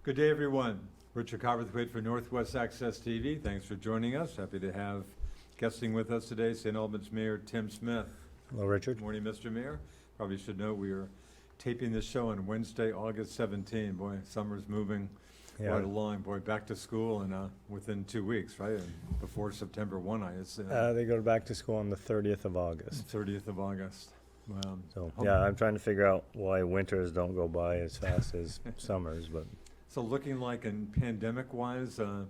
Good day, everyone. Richard Cowperthwait for Northwest Access TV. Thanks for joining us. Happy to have guesting with us today, St. Albans Mayor Tim Smith. Hello, Richard. Good morning, Mr. Mayor. Probably should know we are taping this show on Wednesday, August 17. Boy, summer's moving right along. Boy, back to school and within 2 weeks, right? And before September 1, I assume. They go back to school on the 30th of August. 30th of August. So, I'm trying to figure out why winters don't go by as fast as summers, but... So looking like in pandemic-wise, a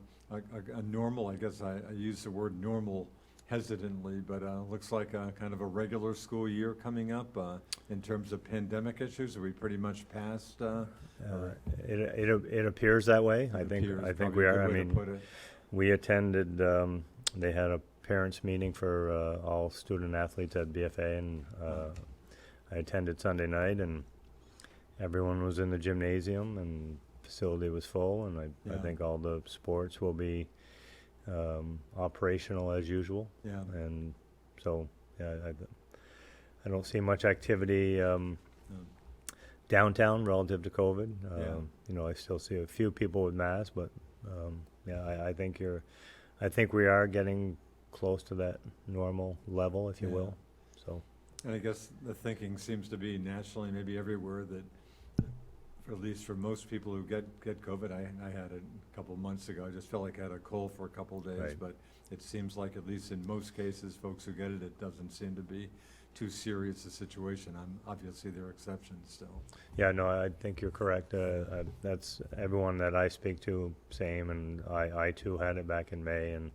normal, I guess I use the word normal hesitantly, but looks like a kind of a regular school year coming up in terms of pandemic issues. Are we pretty much past? It appears that way. I think we are. I mean, we attended. They had a parents meeting for all student athletes at BFA, and I attended Sunday night, and everyone was in the gymnasium, and facility was full, and I think all the sports will be operational as usual. Yeah. And so, I don't see much activity downtown relative to COVID. I still see a few people with masks, but I think we are getting close to that normal level, if you will. So. And I guess the thinking seems to be nationally, maybe everywhere, that at least for most people who get COVID, I had it a couple of months ago. I just felt like I had a cold for a couple of days, but it seems like at least in most cases, folks who get it, it doesn't seem to be too serious a situation. Obviously, there are exceptions still. Yeah, no, I think you're correct. That's everyone that I speak to, same, and I too had it back in May, and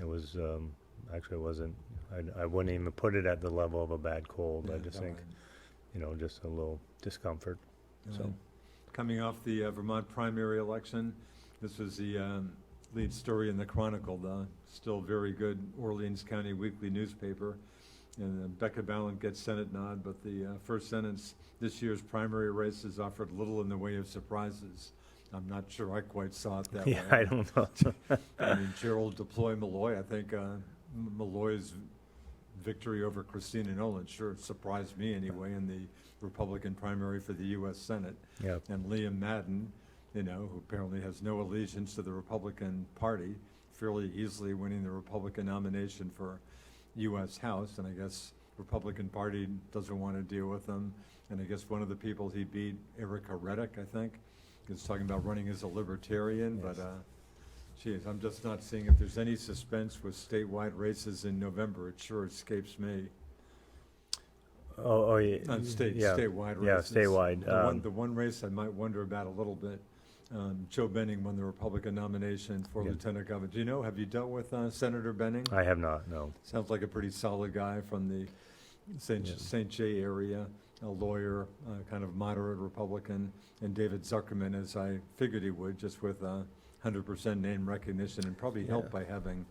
it was actually wasn't. I wouldn't even put it at the level of a bad cold. I just think. Just a little discomfort. So, coming off the Vermont primary election, this was the lead story in the Chronicle, the still very good Orleans County Weekly newspaper. And Becca Balint gets Senate nod, but the first sentence, this year's primary race has offered little in the way of surprises. I'm not sure I quite saw it that way. I don't know. I mean, Gerald Deploy Malloy, I think Malloy's victory over Christina Nolan sure surprised me anyway in the Republican primary for the U.S. Senate. Yep. And Liam Madden, who apparently has no allegiance to the Republican Party, fairly easily winning the Republican nomination for U.S. House. And I guess Republican Party doesn't want to deal with them. And I guess one of the people he beat, Erica Reddick, I think, is talking about running as a libertarian. Yes. But geez, I'm just not seeing if there's any suspense with statewide races in November. It sure escapes me. Statewide races. Yeah, statewide. The one race I might wonder about a little bit, Joe Benning won the Republican nomination for lieutenant governor. Do you know, have you dealt with Senator Benning? I have not, no. Sounds like a pretty solid guy from the St. Jay area, a lawyer, kind of moderate Republican, and David Zuckerman, as I figured he would, just with 100% name recognition, and probably helped by having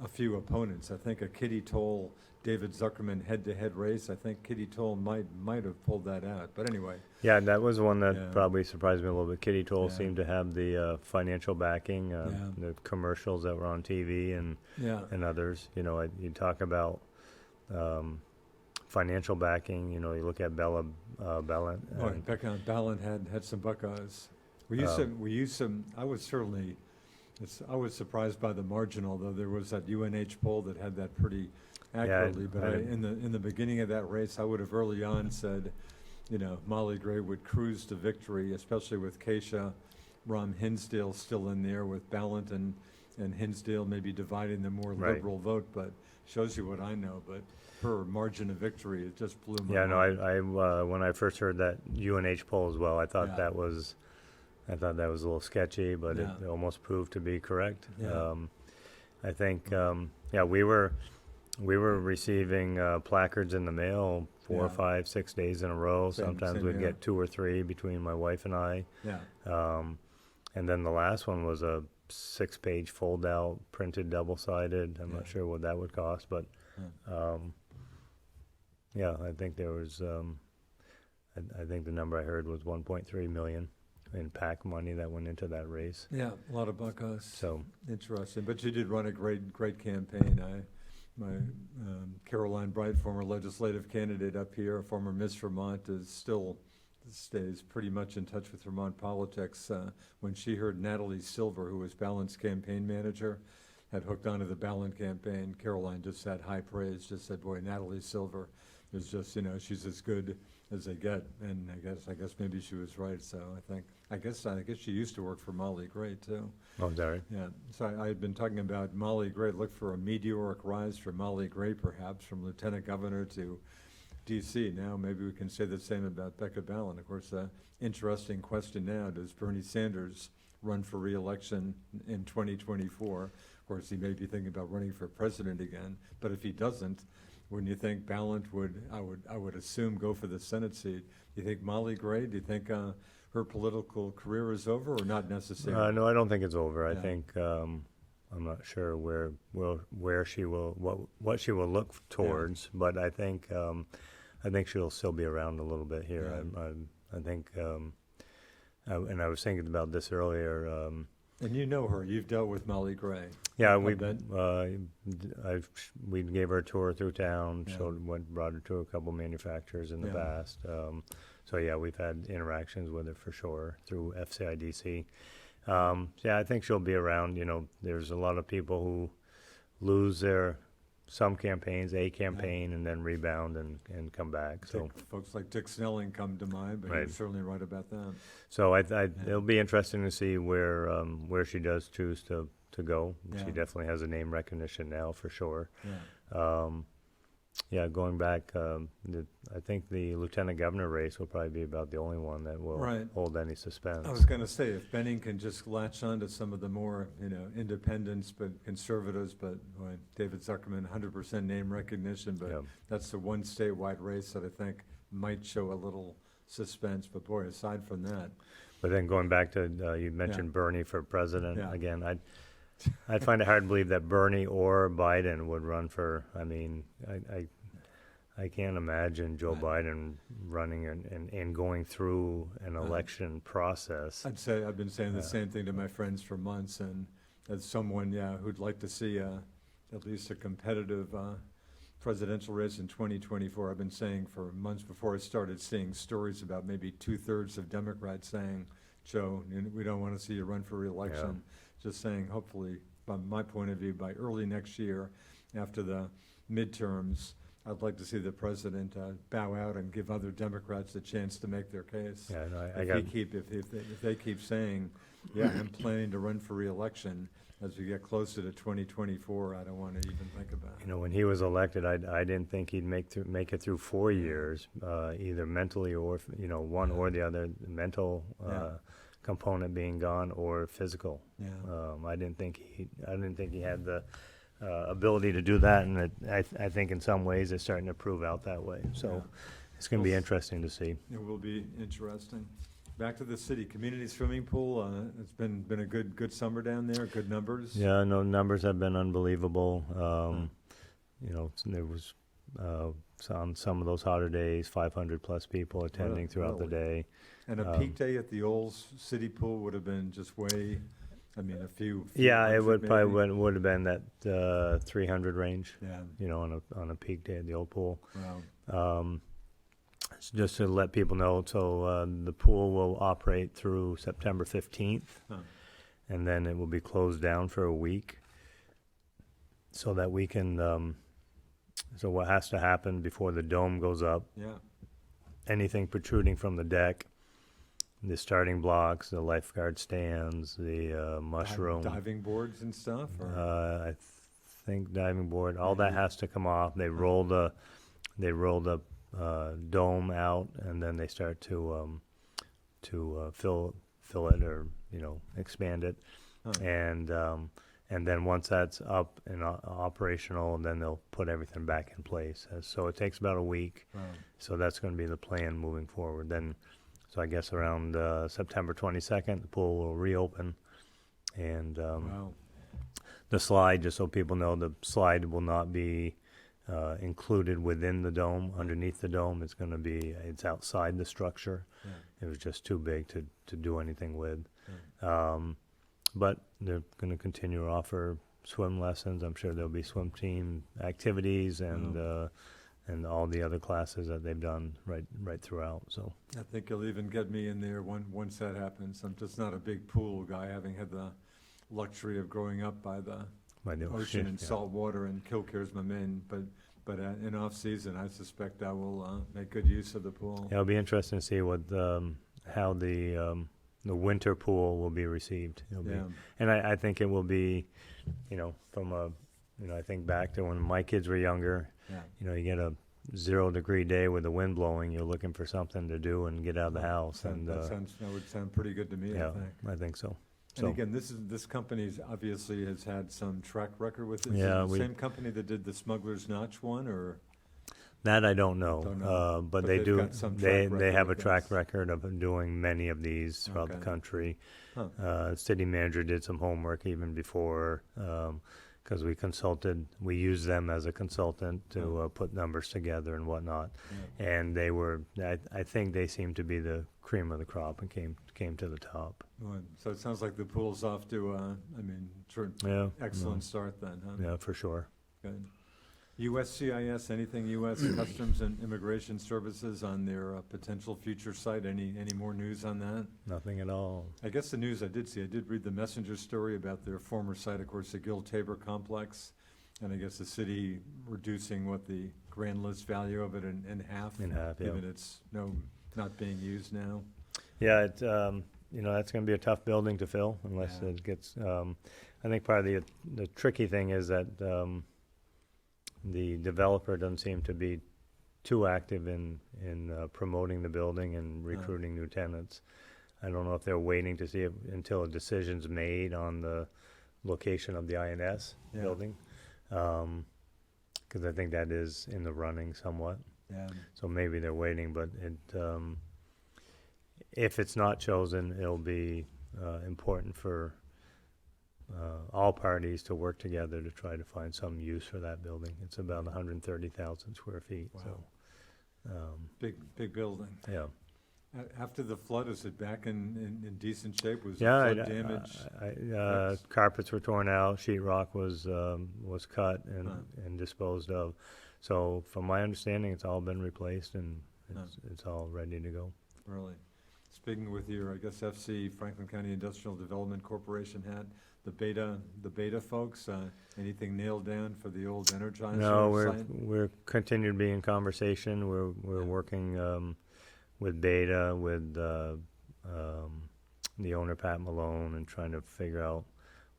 a few opponents. I think a Kitty Toll, David Zuckerman head-to-head race. I think Kitty Toll might have pulled that out. But anyway. Yeah, that was one that probably surprised me a little bit. Kitty Toll seemed to have the financial backing, the commercials that were on TV and others. You talk about financial backing. You look at Bella Balint. Becca Balint had some Buckeyes. We used some. I was surprised by the margin, although there was that UNH poll that had that pretty accurately. In the beginning of that race, I would have early on said, Molly Gray would cruise to victory, especially with Keisha Rom Hinsdale still in there, with Balint and Hinsdale maybe dividing the more liberal vote. But shows you what I know. But her margin of victory, it just blew my mind. I when I first heard that UNH poll as well, I thought that was a little sketchy, but it almost proved to be correct. Yeah. I think, we were receiving placards in the mail 4, 5, 6 days in a row. Sometimes we'd get 2 or 3 between my wife and I. Yeah. And then the last one was a 6-page fold-out, printed, double-sided. I'm not sure what that would cost, but I think there was. I think the number I heard was 1.3 million. In PAC money that went into that race. Yeah, a lot of Buckeyes. So interesting. But you did run a great campaign. My Caroline Bright, former legislative candidate up here, former Miss Vermont, is still stays pretty much in touch with Vermont politics. When she heard Natalie Silver, who was Ballant's campaign manager, had hooked onto the Ballant campaign, Caroline just had high praise, just said, boy, Natalie Silver is just, she's as good as they get. And I guess maybe she was right. So I guess she used to work for Molly Gray too. Oh, Derek. Yeah. So I had been talking about Molly Gray. Look for a meteoric rise for Molly Gray, perhaps from lieutenant governor to D.C. Now maybe we can say the same about Becca Ballant. Of course, interesting question now: does Bernie Sanders run for re-election in 2024? Of course, he may be thinking about running for president again. But if he doesn't, wouldn't you think Ballant would? I would assume go for the Senate seat. Do you think Molly Gray? Do you think her political career is over, or not necessarily? No, I don't think it's over. Yeah. I think I'm not sure where she will what she will look towards, but I think she'll still be around a little bit here. Yeah. I think, and I was thinking about this earlier. And you know her. You've dealt with Molly Gray. Yeah, we gave her a tour through town. Yeah. Brought her to a couple manufacturers in the Yeah. past. So yeah, we've had interactions with her for sure through FCIDC. Yeah, I think she'll be around. There's a lot of people who lose some campaigns, and then rebound and come back. So Folks like Dick Snelling come to mind, but Right. you're certainly right about that. So it'll be interesting to see where she does choose to go. Yeah. She definitely has a name recognition now for sure. Yeah. Yeah, going back, I think the lieutenant governor race will probably be about the only one that will Right. hold any suspense. I was going to say, if Benning can just latch on to some of the more, independents but conservatives, but boy, David Zuckerman, 100% name recognition, but Yeah. that's the one statewide race that I think might show a little suspense. But boy, aside from that, But then going back to, you mentioned Bernie for president Yeah. again, I'd find it hard to believe that Bernie or Biden would run for, I mean, I can't imagine Joe Right. Biden running and going through an election process. I'd say I've been saying the same thing to my friends for months, and as someone, who'd like to see at least a competitive presidential race in 2024, I've been saying for months before I started seeing stories about maybe 2/3 of Democrats saying, Joe, we don't want to see you run for re-election. Just saying, hopefully, from my point of view, by early next year, after the midterms, I'd like to see the president bow out and give other Democrats a chance to make their case. Yeah, no, If they keep saying, yeah, I'm planning to run for re-election, as we get closer to 2024, I don't want to even think about it. when he was elected, I didn't think he'd make it through 4 years, either mentally or one or the other, mental component being gone or physical. Yeah. I didn't think he had the ability to do that, and I think in some ways it's starting to prove out that way. So Yeah. it's going to be interesting to see. It will be interesting. Back to the city, community swimming pool. It's been a good summer down there, good numbers. Yeah, no, numbers have been unbelievable. There was on some of those hotter days, 500 plus people attending throughout the Really? day. And a peak day at the old city pool would have been just way, a few. Yeah, it hundred would maybe. probably would have been that 300 range. Yeah, On a peak day at the old pool. wow. Just to let people know, so the pool will operate through September 15th, Huh. and then it will be closed down for a week, so that we can. So what has to happen before the dome goes up? Yeah, Anything protruding from the deck, the starting blocks, the lifeguard stands, the mushroom, diving boards and stuff, or? I think diving board, all that has to come off. They roll the dome out, and then they start to fill it or expand it, Huh. and then once that's up and operational, then they'll put everything back in place. So it takes about a week. Wow. So that's going to be the plan moving forward. Then, so I guess around September 22nd, the pool will reopen, and Wow. the slide, just so people know, the slide will not be included within the dome. Underneath the dome, it's outside the structure. Yeah. It was just too big to do anything with. Yeah. But they're going to continue to offer swim lessons. I'm sure there'll be swim team activities and and all the other classes that they've done right throughout. So I think you'll even get me in there once that happens. I'm just not a big pool guy, having had the luxury of growing up by the ocean and salt water, and Kilcare's my main. But in off season, I suspect I will make good use of the pool. Yeah, it'll be interesting to see what how the winter pool will be received. And I think it will be, from a, I think back to when my kids were younger. Yeah. You get a 0 degree day with the wind blowing, you're looking for something to do and get out of the house. That would sound pretty good to me. Yeah, I think. I think so. And again, this company obviously has had some track record with it. Yeah, Is it the same company that did the Smuggler's Notch one, or? That I don't know, but they do. got some They track have a record with track this. record of doing many of these throughout the Okay. country. Huh. City manager did some homework even before, because we used them as a consultant to put numbers together and whatnot. Yeah. And they were, I think they seemed to be the cream of the crop and came to the top. Well, so it sounds like the pool's off to, Yeah. excellent start then, huh? Yeah, for sure. Good. USCIS, anything U.S. Customs and Immigration Services on their potential future site? Any more news on that? Nothing at all. I guess the news I did read the Messenger story about their former site, of course, the Gil Tabor complex, and I guess the city reducing the grand list value of it in half. In half, yeah. Given it's not being used now. Yeah, that's going to be a tough building to fill unless Yeah. it gets. I think part of the tricky thing is that the developer doesn't seem to be too active in promoting the building and recruiting new tenants. I don't know if they're waiting to see until a decision's made on the location of the INS building, because I think that is in the running somewhat. Yeah. So maybe they're waiting, but if it's not chosen, it'll be important for all parties to work together to try to find some use for that building. It's about 130,000 square feet. Wow. So, Big building. yeah. After the flood, is it back in decent shape? Was Yeah, the flood damage? carpets were torn out, sheetrock was cut and disposed of. So, from my understanding, it's all been replaced and it's all ready to go. Really? Speaking with your, I guess, FC, Franklin County Industrial Development Corporation hat, the beta folks, anything nailed down for the old Energizer No, site? we're continuing to be in conversation. We're working with Beta, with the owner Pat Malone, and trying to figure out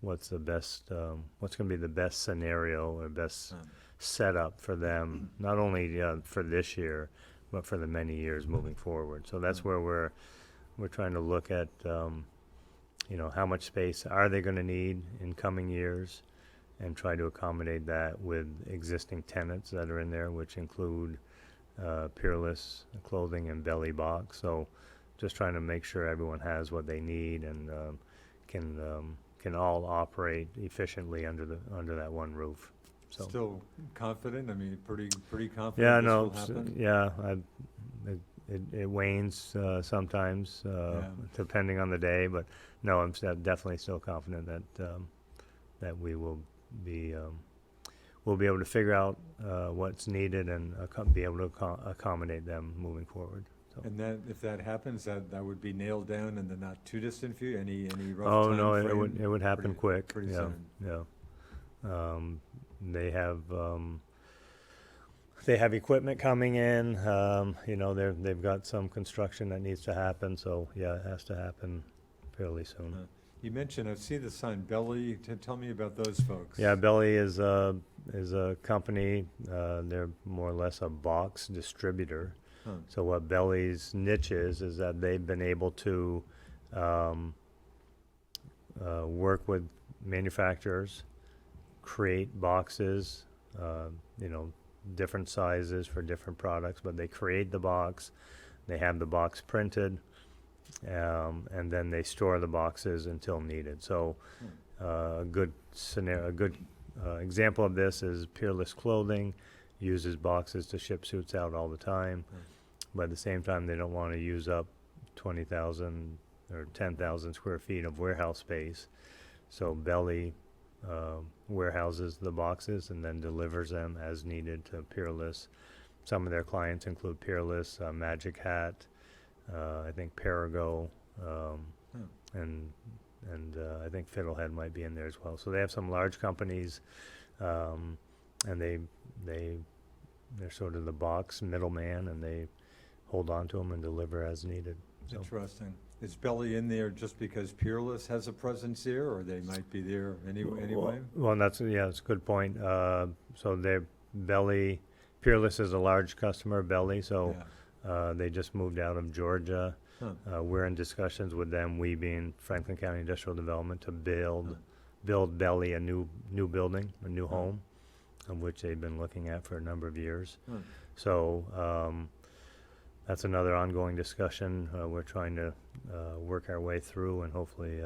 what's going to be the best scenario or best setup for them, not only for this year, but for the many years moving forward. So that's where we're trying to look at, how much space are they going to need in coming years, and try to accommodate that with existing tenants that are in there, which include Peerless Clothing and Belly Box. So just trying to make sure everyone has what they need and can all operate efficiently under that one roof. So Still confident? I mean, pretty confident yeah, this no, will happen? it wanes sometimes depending on the day, but no, I'm definitely still confident that we will be we'll be able to figure out what's needed and be able to accommodate them moving forward. So. And if that happens, that would be nailed down in the not too distant future. Any rough Oh time no, frame? it would happen quick. Pretty yeah, soon. yeah. They have equipment coming in. They've got some construction that needs to happen. So yeah, it has to happen fairly soon. You mentioned, I've seen the sign, Belly. Tell me about those folks. Yeah, Belly is a company. They're more or less a box distributor. Huh. So what Belly's niche is that they've been able to work with manufacturers, create boxes, different sizes for different products, but they create the box, they have the box printed, and then they store the boxes until needed. So a good example of this is Peerless Clothing uses boxes to ship suits out all the time, but at the same time they don't want to use up 20,000 or 10,000 square feet of warehouse space. So Belly warehouses the boxes and then delivers them as needed to Peerless. some of their clients include Peerless, Magic Hat, I think Perigo, and I think Fiddlehead might be in there as well. So they have some large companies, and they're sort of the box middleman, and they hold on to them and deliver as needed. So. Interesting. Is Belly in there just because Peerless has a presence here, or they might be there anyway? Well, that's a good point. So Peerless is a large customer of Belly, so they just moved out of Georgia. We're in discussions with them, we being Franklin County Industrial Development, to build Belly a new building, a new home, of which they've been looking at for a number of years. So that's another ongoing discussion. We're trying to work our way through, and hopefully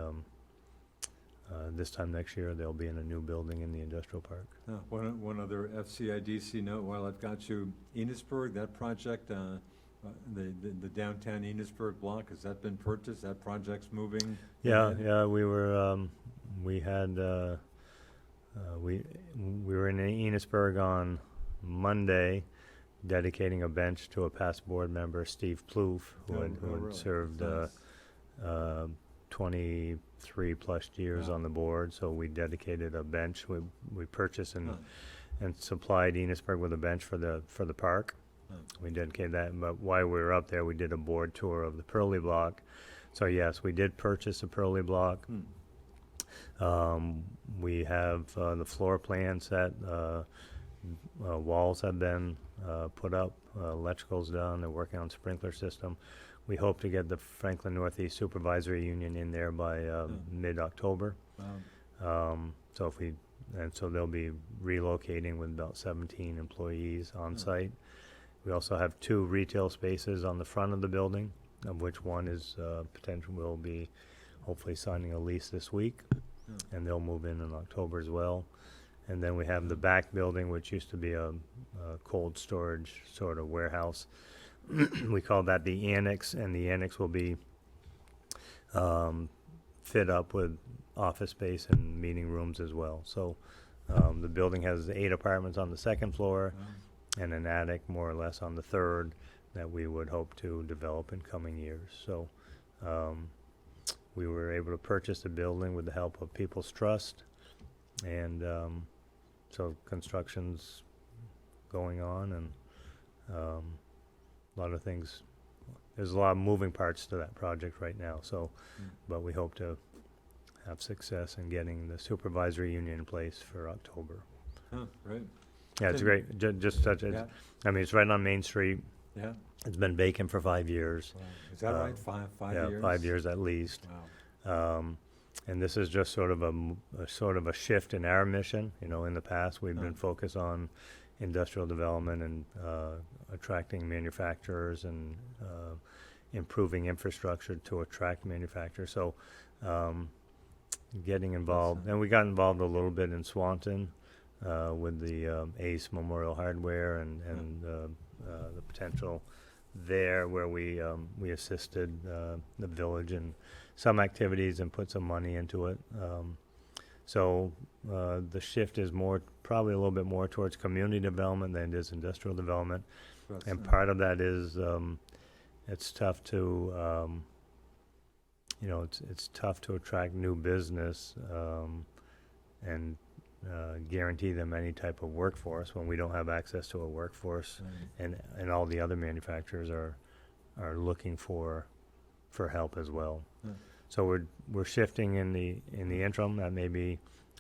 this time next year they'll be in a new building in the industrial park. One other FCIDC note while I've got you. Enosburg, that project, the downtown Enosburg block, has that been purchased? That project's moving? Yeah, we were we were in Enosburg on Monday, dedicating a bench to a past board member, Steve Plouffe, who had really? served 23 plus years on the board. So we dedicated a bench. We purchased and supplied Enosburg with a bench for the park. We dedicated that. But while we were up there, we did a board tour of the Pearly Block. So yes, we did purchase a Pearly Block. We have the floor plan set. Walls have been put up, electrical's done, they're working on sprinkler system. We hope to get the Franklin Northeast Supervisory Union in there by mid-October. So they'll be relocating with about 17 employees on site. We also have 2 retail spaces on the front of the building, of which one is potential. We'll be hopefully signing a lease this week, and they'll move in October as well. And then we have the back building, which used to be a cold storage sort of warehouse. We call that the annex, and the annex will be fit up with office space and meeting rooms as well. So the building has 8 apartments on the second floor and an attic more or less on the third that we would hope to develop in coming years. So we were able to purchase the building with the help of People's Trust, and so construction's going on, and a lot of things. There's a lot of moving parts to that project right now. So, but we hope to have success in getting the supervisory union in place for October. Right. Yeah, it's great. Just such a, I mean, it's right on Main Street. Yeah. It's been vacant for 5 years. Wow. Is that right? Five years? Yeah, 5 years at least. Wow. And this is just sort of a shift in our mission. You know, in the past we've been focused on industrial development and attracting manufacturers and improving infrastructure to attract manufacturers. So getting involved, and we got involved a little bit in Swanton with the Ace Memorial Hardware and the potential there, where we assisted the village in some activities and put some money into it. So the shift is probably a little bit more towards community development than it is industrial development. And part of that is it's tough to it's tough to attract new business and guarantee them any type of workforce when we don't have access to a workforce, and all the other manufacturers are looking for help as well. So we're shifting in the interim. That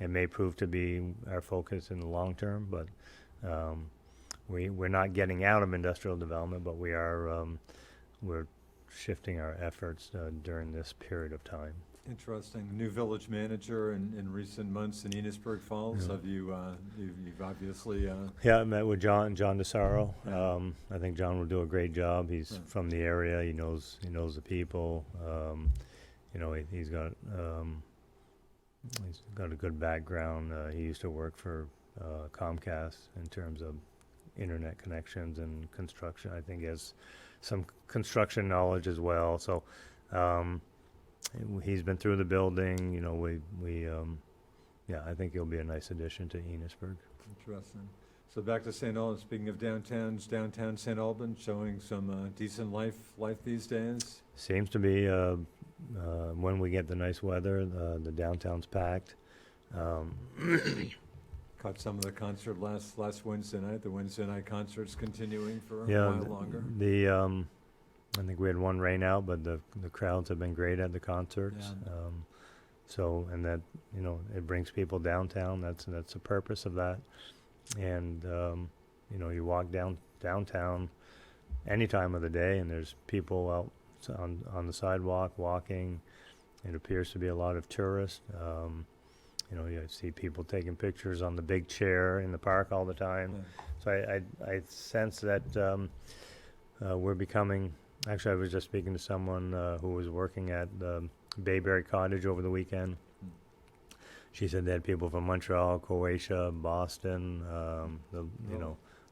it may prove to be our focus in the long term, but we're not getting out of industrial development, but we're shifting our efforts during this period of time. Interesting. New village manager in recent months in Enosburg Falls. Have you? You've obviously. Yeah, I met with John DeSaro. I think John will do a great job. He's from the area. He knows the people. He's got a good background. He used to work for Comcast in terms of internet connections and construction. I think he has some construction knowledge as well. So. He's been through the building. I think he'll be a nice addition to Enosburg. Interesting. So back to St. Albans, speaking of downtowns, downtown St. Albans showing some decent life these days. Seems to be, when we get the nice weather, the downtown's packed. Caught some of the concert last Wednesday night. The Wednesday night concert's continuing for a Yeah, while longer. I think we had one rain out, but the crowds have been great at the concerts. Yeah. So, and that, it brings people downtown. That's the purpose of that. And, you walk downtown any time of the day, and there's people out on the sidewalk walking. It appears to be a lot of tourists. You see people taking pictures on the big chair in the park all the time. Yeah. So I sense that we're becoming. Actually, I was just speaking to someone who was working at Bayberry Cottage over the weekend. She said they had people from Montreal, Croatia, Boston.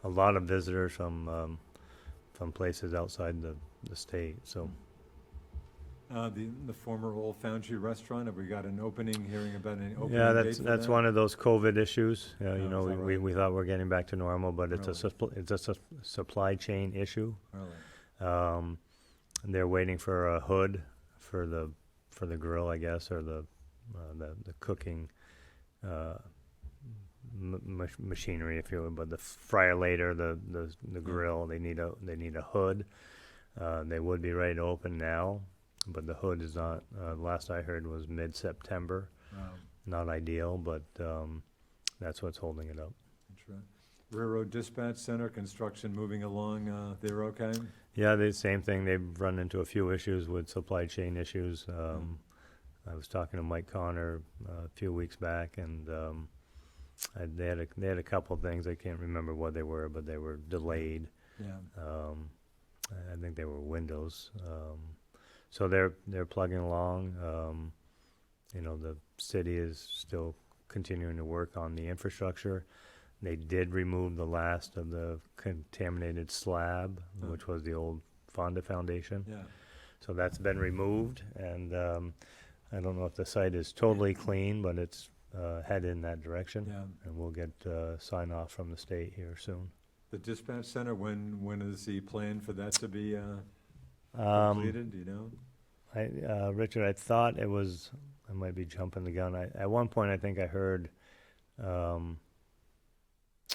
A lot of visitors from places outside the state. So. The former Old Foundry restaurant, have we got an opening, hearing about an opening Yeah, date for that's that? one of those COVID issues. is that We right? thought we're getting back to normal, but it's Really? it's a supply chain issue. Really? And they're waiting for a hood for the grill, I guess, or the cooking machinery, if you will. But the fryer later, the grill, they need a hood. They would be ready to open now, but the hood is not. Last I heard was mid-September. Wow. Not ideal, but that's what's holding it up. That's right. Railroad Dispatch Center, construction moving along, they're okay? Yeah, the same thing. They've run into a few issues with supply chain issues. I was talking to Mike Connor a few weeks back, and they had a couple of things. I can't remember what they were, but they were delayed. Yeah. I think they were windows. So they're plugging along. The city is still continuing to work on the infrastructure. They did remove the last of the contaminated slab, which was the old Fonda Foundation. Yeah. So that's been removed, and I don't know if the site is totally clean, but it's headed in that direction. Yeah. And we'll get sign off from the state here soon. The dispatch center, when is the plan for that to be completed, do you know? Richard, I thought it was, I might be jumping the gun. At one point I think I heard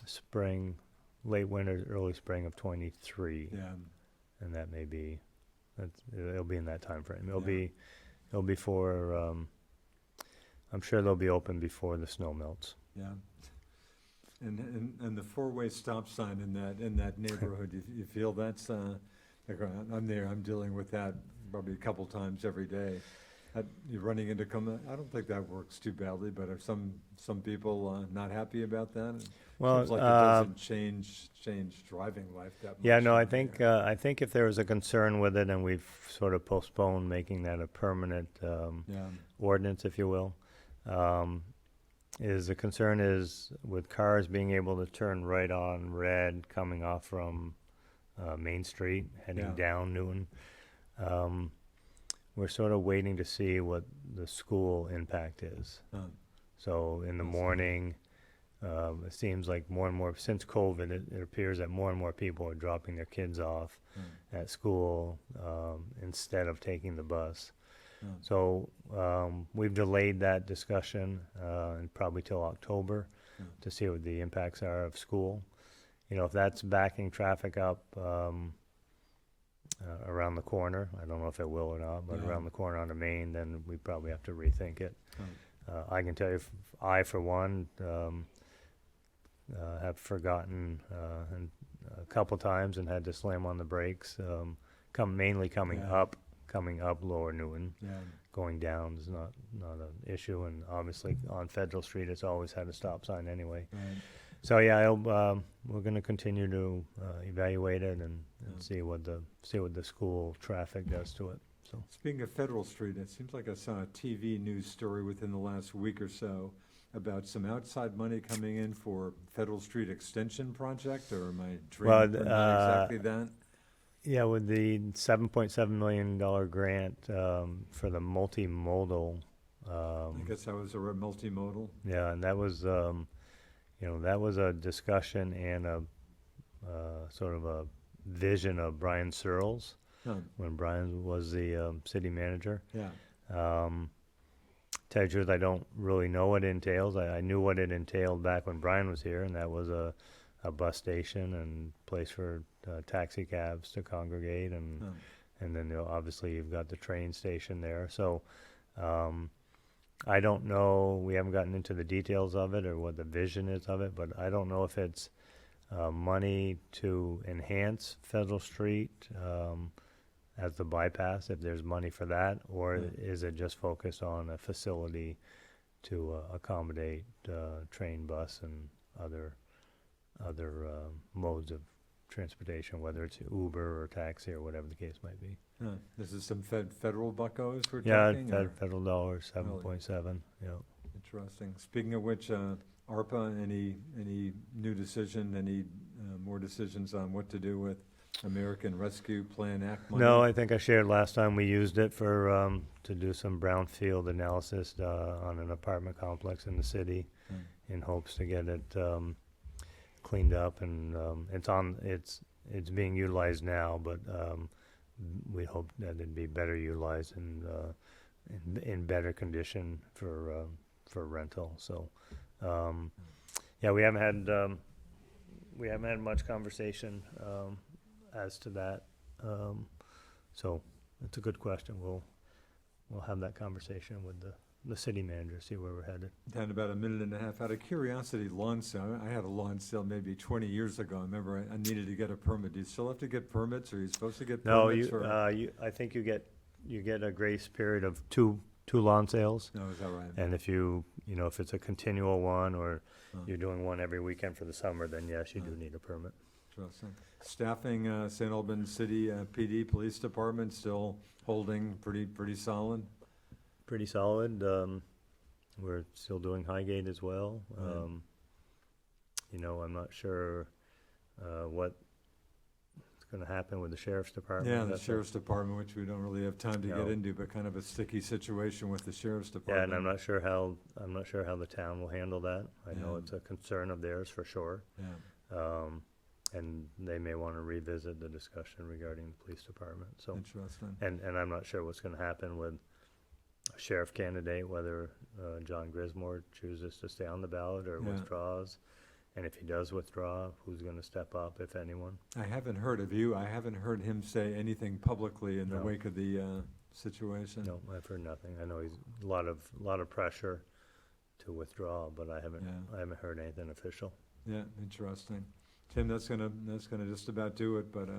spring, late winter, early spring of 23. Yeah. And that may be, it'll be in that time frame. It'll Yeah. be for, I'm sure they'll be open before the snow melts. Yeah. And the four-way stop sign in that neighborhood, you feel that's, like, I'm there, I'm dealing with that probably a couple times every day. You're running into, I don't think that works too badly, but are some people not happy about that? Well, Seems like it doesn't change driving life that much. Yeah, no, I Yeah. think if there was a concern with it, and we've sort of postponed making that a permanent Yeah. ordinance, if you will, is the concern is with cars being able to turn right on red coming off from Main Street, heading Yeah. down Newton. We're sort of waiting to see what the school impact is. So in the morning, it seems like more and more, since COVID, it appears that more and more people are dropping their kids off at school instead of taking the bus. So we've delayed that discussion and probably till October to see what the impacts are of school. If that's backing traffic up around the corner, I don't know if it will or not, but Yeah. around the corner on the main, then we probably have to rethink it. I can tell you, I, for one, have forgotten and a couple times and had to slam on the brakes. Mainly coming Yeah. up Lower Newton. Yeah. Going down is not an issue, and obviously on Federal Street, it's always had a stop sign anyway. Right. So yeah, we're going to continue to evaluate it and Yeah. see what the school traffic does to it. So Speaking of Federal Street, it seems like I saw a TV news story within the last week or so about some outside money coming in for Federal Street Extension project, or am I Well, dreaming? Not exactly that. yeah, with the $7.7 million grant for the multimodal. I guess that was a multimodal. Yeah, and that was that was a discussion and a sort of a vision of Brian Searles Huh. when Brian was the city manager. Yeah. Tell you the truth, I don't really know what it entails. I knew what it entailed back when Brian was here, and that was a bus station and place for taxi cabs to congregate, and Huh. and then obviously you've got the train station there. So I don't know. We haven't gotten into the details of it or what the vision is of it, but I don't know if it's money to enhance Federal Street as the bypass, if there's money for that, or is it just focused on a facility to accommodate train, bus, and other modes of transportation, whether it's Uber or taxi or whatever the case might be. This is some federal buckos we're Yeah, talking? or- federal dollars, 7.7. Yeah. Interesting. Speaking of which, ARPA, any new decision, any more decisions on what to do with American Rescue Plan Act money? No, I think I shared last time we used it for to do some brownfield analysis on an apartment complex in the city, in hopes to get it cleaned up, and it's being utilized now, but we hope that it'd be better utilized and in better condition for rental. So yeah, we haven't had much conversation as to that. So it's a good question. We'll have that conversation with the city manager, see where we're headed. Down about a minute and a half. Out of curiosity, lawn sale. I had a lawn sale maybe 20 years ago. I remember I needed to get a permit. Do you still have to get permits, or are you supposed to get No, permits? I think you get a grace period of two lawn sales. No, is that right? And if if it's a continual one, or you're doing one every weekend for the summer, then yes, you do need a permit. Interesting. Staffing, St. Albans City PD Police Department still holding pretty solid? Pretty solid. We're still doing Highgate as well. Right. I'm not sure what's going to happen with the sheriff's department. Yeah, the That's sheriff's department, which we don't really have time to get No. into, but kind of a sticky situation with the sheriff's Yeah, department. and I'm not sure how the town will handle that. I know Yeah. it's a concern of theirs for sure. Yeah, And they may want to revisit the discussion regarding the police department. So, interesting. and I'm not sure what's going to happen with a sheriff candidate, whether John Grismore chooses to stay on the ballot or Yeah. withdraws. And if he does withdraw, who's going to step up, if anyone? I haven't heard him say anything publicly in the No. wake of the situation. No, I've heard nothing. I know he's a lot of pressure to withdraw, but I haven't heard anything official. Yeah, interesting. Tim, that's gonna just about do it, but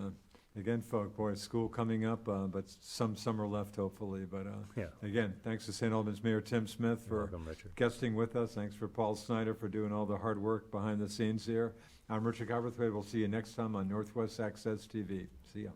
again, boy, school coming up, but some summer left hopefully, but Yeah. again, thanks to St. Albans Mayor Tim Smith You're for welcome, Richard. guesting with us. Thanks for Paul Snyder for doing all the hard work behind the scenes here. I'm Richard Cowperthwait. We'll see you next time on Northwest Access TV. See ya.